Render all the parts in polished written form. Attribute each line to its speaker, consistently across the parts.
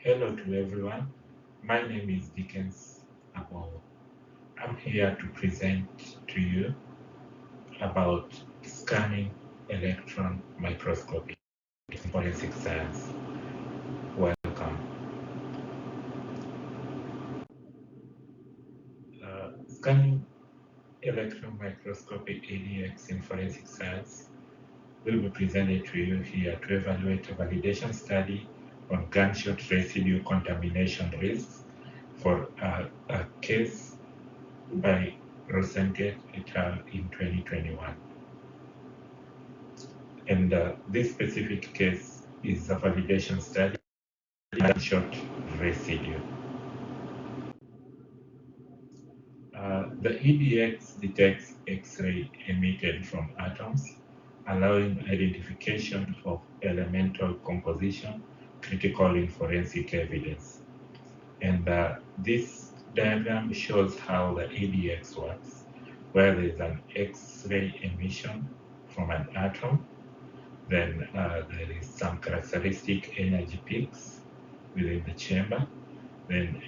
Speaker 1: Hello to everyone. My name is Dickens ABONG'O. I'm here to present to you about scanning electron microscopy in forensic science. Welcome. Scanning electron microscopy ADX in forensic science will be presented to you here to evaluate a validation study on gunshot residue contamination risks for a case by Rosengate et al. In 2021. And this specific case is a validation study on gunshot residue. The EDX detects X-ray emitted from atoms, allowing identification of elemental composition critical in forensic evidence. And this diagram shows how the EDX works, where there is an X-ray emission from an atom. Then there is some characteristic energy peaks within the chamber. Then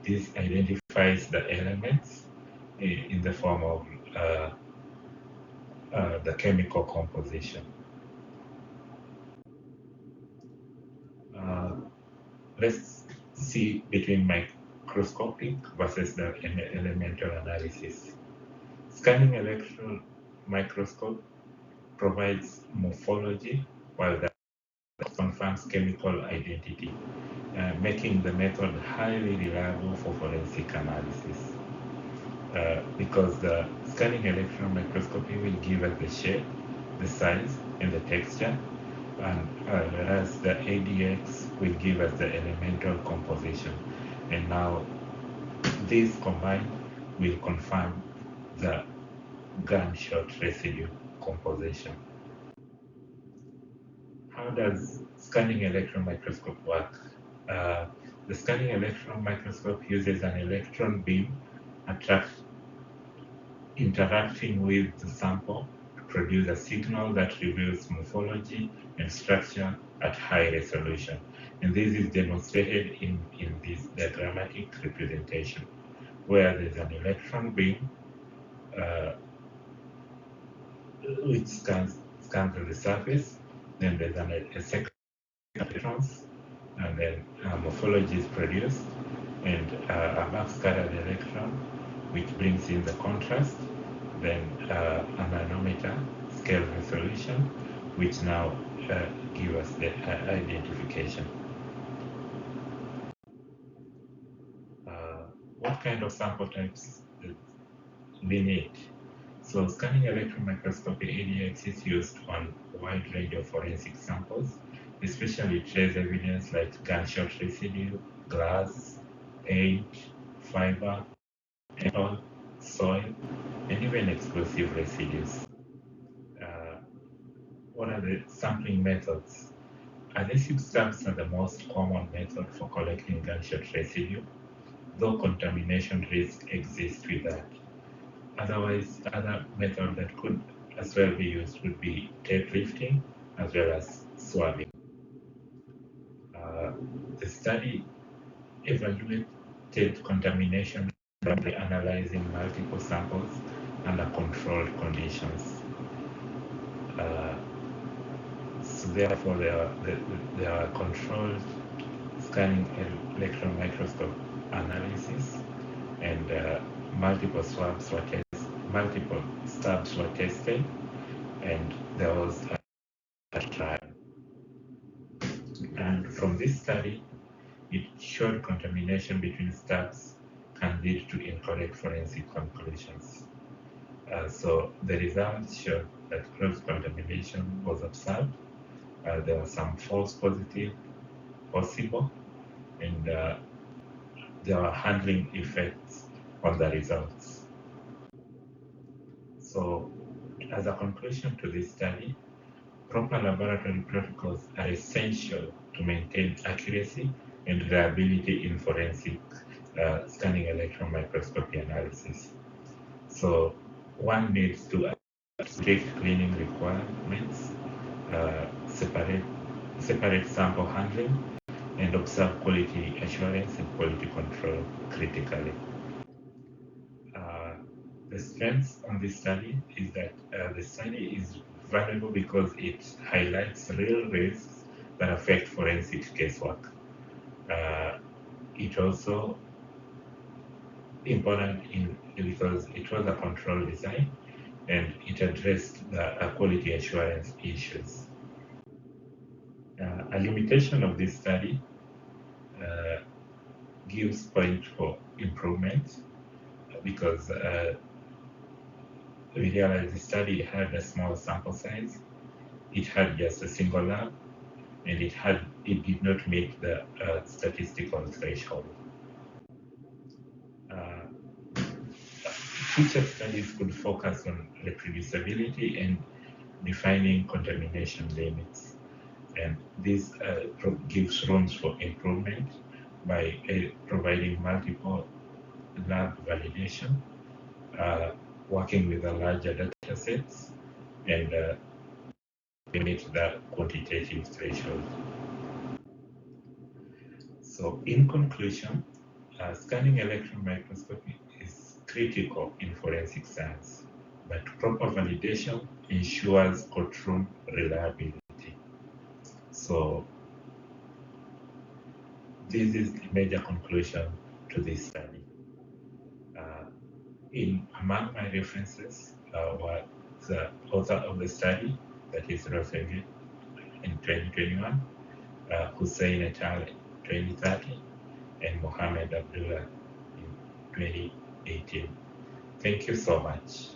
Speaker 1: this identifies the elements in the form of the chemical composition. Let's see between microscopic versus the elemental analysis. Scanning electron microscope provides morphology, while that confirms chemical identity, making the method highly reliable for forensic analysis. Because the scanning electron microscopy will give us the shape, the size, and the texture, and whereas the ADX will give us the elemental composition. And now these combined will confirm the gunshot residue composition. How does scanning electron microscope work? The scanning electron microscope uses an electron beam interacting with the sample to produce a signal that reveals morphology and structure at high resolution. And this is demonstrated in this diagrammatic representation, where there's an electron beam which scans the surface. Then there's a second electrons, and then morphology is produced, and a backscattered electron, which brings in the contrast, then a manometer scale resolution, which now give us the identification. What kind of sample types we need? So scanning electron microscopy ADX is used on a wide range of forensic samples, especially trace evidence like gunshot residue, glass, paint, fiber, metal, soil, and even explosive residues. What are the sampling methods? Adhesive stamps are the most common method for collecting gunshot residue, though contamination risk exists with that. Otherwise, other method that could as well be used would be tape lifting as well as swabbing. The study evaluated contamination by analyzing multiple samples under controlled conditions. So therefore, there are controlled scanning electron microscope analysis, and multiple stabs were tested, and there was a trial. And from this study, it showed contamination between stabs can lead to incorrect forensic conclusions. So the results showed that cross contamination was observed. There were some false positive possible, and there were handling effects on the results. So as a conclusion to this study, proper laboratory protocols are essential to maintain accuracy and reliability in forensic scanning electron microscopy analysis. So one needs to strict cleaning requirements, separate sample handling, and observe quality assurance and quality control critically. The strengths on this study is that the study is valuable because it highlights real risks that affect forensic casework. It also important because it was a control design and it addressed the quality assurance issues. A limitation of this study gives point for improvement because we realized the study had a small sample size, it had just a single lab, and it did not meet the statistical threshold. Future studies could focus on reproducibility and defining contamination limits, and this gives rooms for improvement by providing multiple lab validation, working with the larger data sets, and meet the quantitative threshold. So in conclusion, scanning electron microscopy is critical in forensic science, but proper validation ensures courtroom reliability. So this is the major conclusion to this study. Among my references were the author of the study, that is Rosengate in 2021, Hussein et al. In 2030, and Mohammed Abdullah in 2018. Thank you so much.